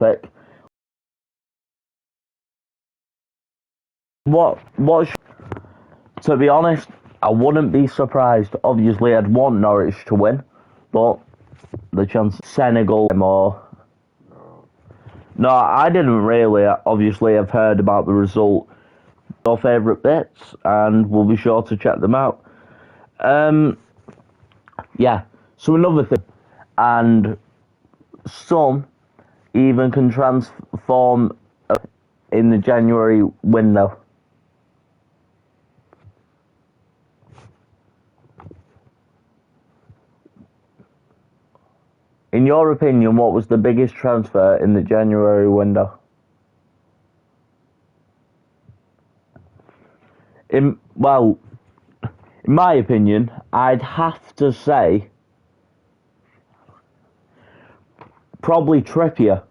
pick. To be honest, I wouldn't be surprised. Obviously, I'd want Norwich to win, but the chance Senegal more. No, I didn't really. Obviously, I've heard about the result. Your favourite bits, and we'll be sure to check them out. Yeah. So another thing, and some even can transform in the January window. In your opinion, what was the biggest transfer in the January window? In my opinion, I'd have to say probably Trippier.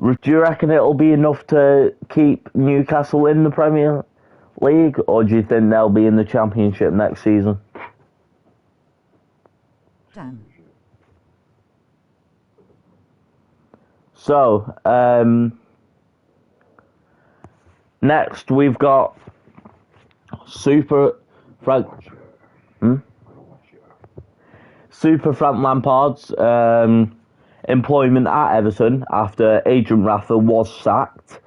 Do you reckon it'll be enough to keep Newcastle in the Premier League, or do you think they'll be in the Championship next season? Dan. So, next we've got Super Frank Lampard's employment at Everton after Adrian Rafa was sacked.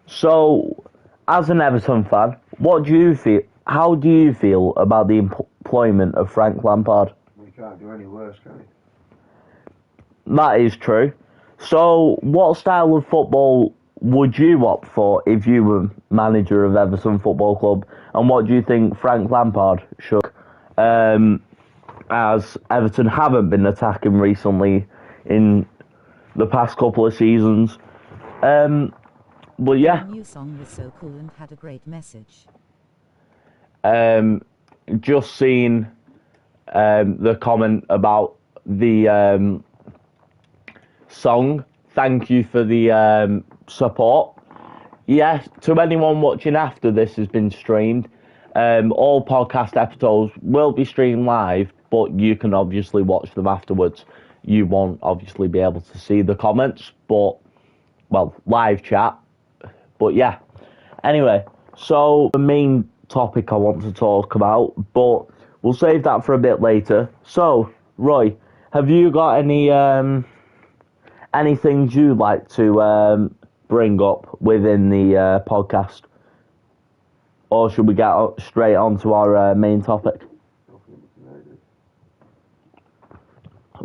So, as an Everton fan, what do you feel? How do you feel about the employment of Frank Lampard? You can't do any worse, can you? That is true. So, what style of football would you opt for if you were manager of Everton Football Club? And what do you think Frank Lampard should? As Everton haven't been attacking recently in the past couple of seasons. But yeah. The new song was so cool and had a great message. Just seen the comment about the song. Thank you for the support. Yes, to anyone watching after this has been streamed, all podcast episodes will be streamed live, but you can obviously watch them afterwards. You won't obviously be able to see the comments, but, well, live chat. But yeah, anyway, so the main topic I want to talk about, but we'll save that for a bit later. So, Roy, have you got any things you'd like to bring up within the podcast? Or should we get straight on to our main topic?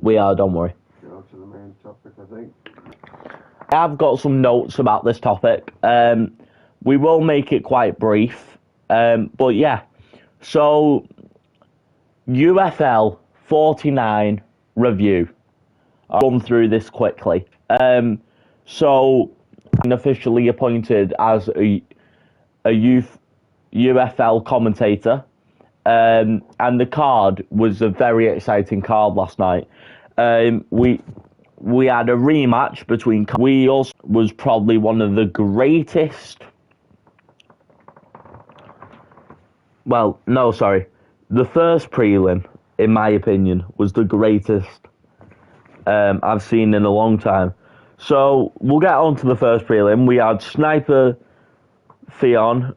We are, don't worry. Get on to the main topic, I think. I've got some notes about this topic. We will make it quite brief. But yeah, so UFL 49 review. I'll run through this quickly. So, I'm officially appointed as a UFL commentator. And the card was a very exciting card last night. We had a rematch between. We also was probably one of the greatest. Well, no, sorry. The first prelim, in my opinion, was the greatest I've seen in a long time. So we'll get on to the first prelim. We had Sniper Theon,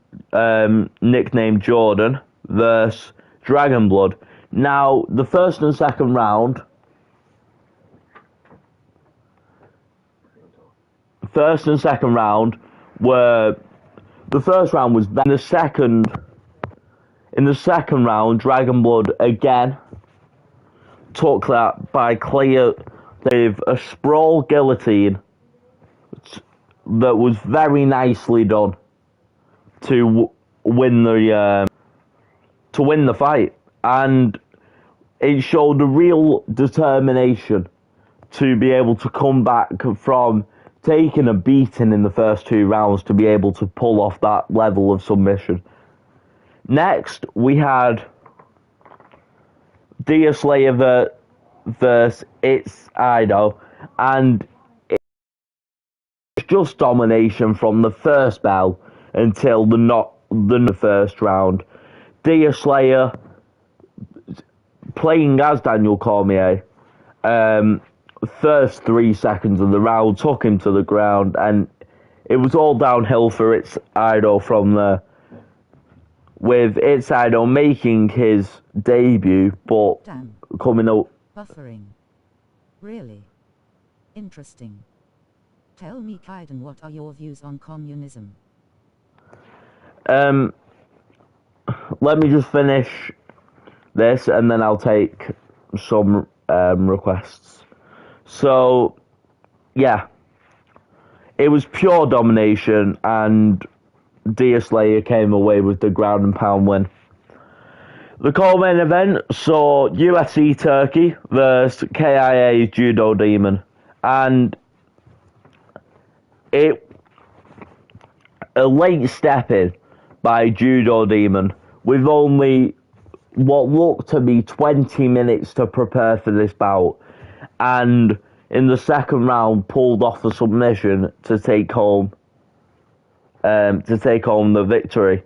nicknamed Jordan, versus Dragon Blood. Now, the first and second round. First and second round were. The first round was then. In the second round, Dragon Blood again took that by clear. They've a sprawl guillotine that was very nicely done to win the fight, and it showed a real determination to be able to come back from taking a beating in the first two rounds to be able to pull off that level of submission. Next, we had Dia Slayer versus It's Ido, and it was just domination from the first bell until the first round. Dia Slayer, playing as Daniel Cormier, first 3 seconds of the round, took him to the ground, and it was all downhill for its idol from there. With its idol making his debut, but Damn. coming up. Buffering. Really? Interesting. Tell me, Kaiden, what are your views on communism? Let me just finish this, and then I'll take some requests. So, yeah, it was pure domination, and Slayer came away with the ground and pound win. The co-main event saw UFC Turkey versus KIA Judo Demon, and it a late step in by Judo Demon with only what looked to be 20 minutes to prepare for this bout, and in the second round pulled off the submission to take home the victory.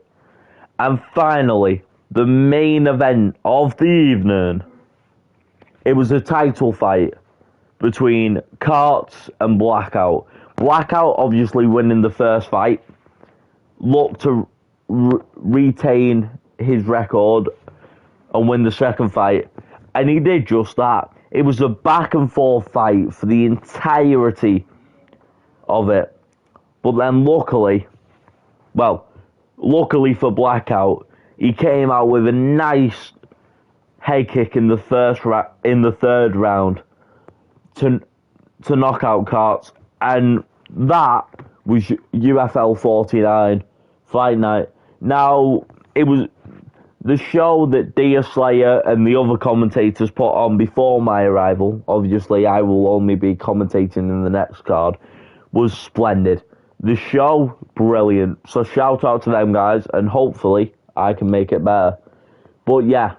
And finally, the main event of the evening. It was a title fight between Karts and Blackout. Blackout obviously winning the first fight, looked to retain his record and win the second fight, and he did just that. It was a back and forth fight for the entirety of it, but then luckily for Blackout, he came out with a nice head kick in the third round to knock out Karts, and that was UFL 49 fight night. Now, it was the show that Slayer and the other commentators put on before my arrival. Obviously, I will only be commentating in the next card. Was splendid. The show, brilliant. So shout out to them guys, and hopefully I can make it better. But yeah,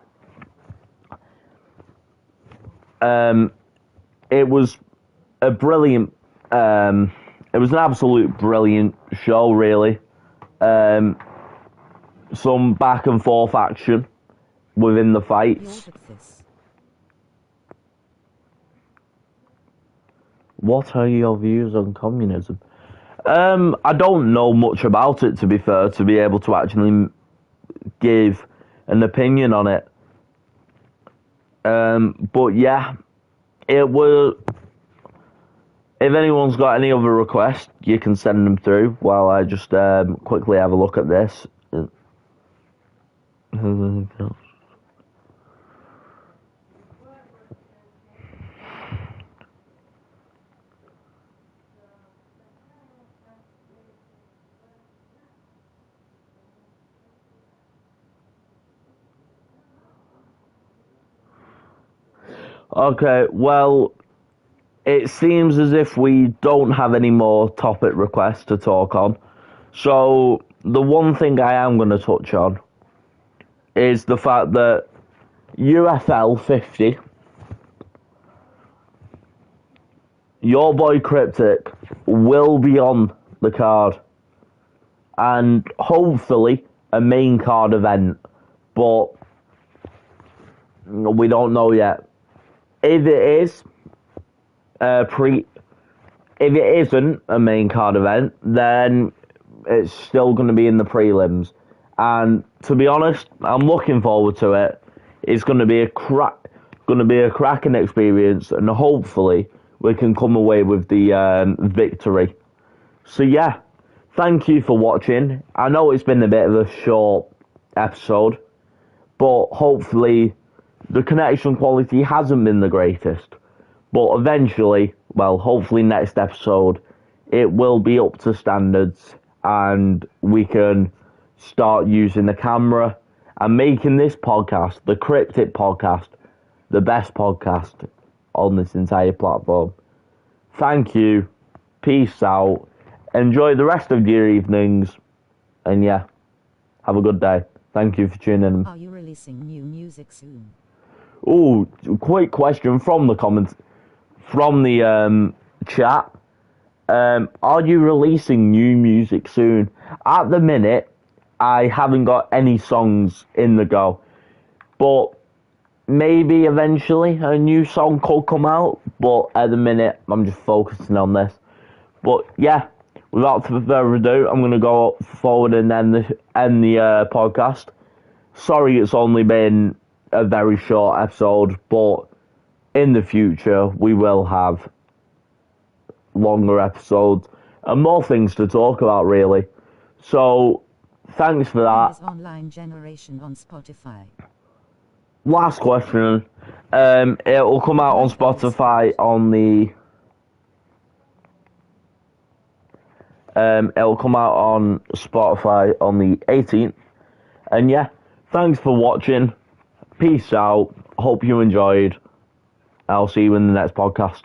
it was a brilliant. It was an absolute brilliant show, really. Some back and forth action within the fights. What are your views on communism? I don't know much about it, to be fair, to be able to actually give an opinion on it. But yeah, it will. If anyone's got any other requests, you can send them through while I just quickly have a look at this. Okay, well, it seems as if we don't have any more topic requests to talk on. So, the one thing I am going to touch on is the fact that UFL 50, your boy Cryptic, will be on the card. And hopefully a main card event. But we don't know yet. If it isn't a main card event, then it's still going to be in the prelims. And to be honest, I'm looking forward to it. It's going to be a cracking experience, and hopefully we can come away with the victory. So yeah, thank you for watching. I know it's been a bit of a short episode, but hopefully the connection quality hasn't been the greatest. But eventually, well, hopefully next episode, it will be up to standards, and we can start using the camera and making this podcast, the Cryptic Podcast, the best podcast on this entire platform. Thank you. Peace out. Enjoy the rest of your evenings. And yeah, have a good day. Thank you for tuning in. Are you releasing new music soon? Oh, quick question from the comments, from the chat. Are you releasing new music soon? At the minute, I haven't got any songs in the go, but maybe eventually a new song could come out, but at the minute I'm just focusing on this. But yeah, without further ado, I'm gonna go forward and end the podcast. Sorry, it's only been a very short episode, but in the future we will have longer episodes and more things to talk about, really. So thanks for that. Online generation on Spotify. Last question. It will come out on Spotify on the. It will come out on Spotify on the 18th. And yeah, thanks for watching. Peace out. Hope you enjoyed. I'll see you in the next podcast.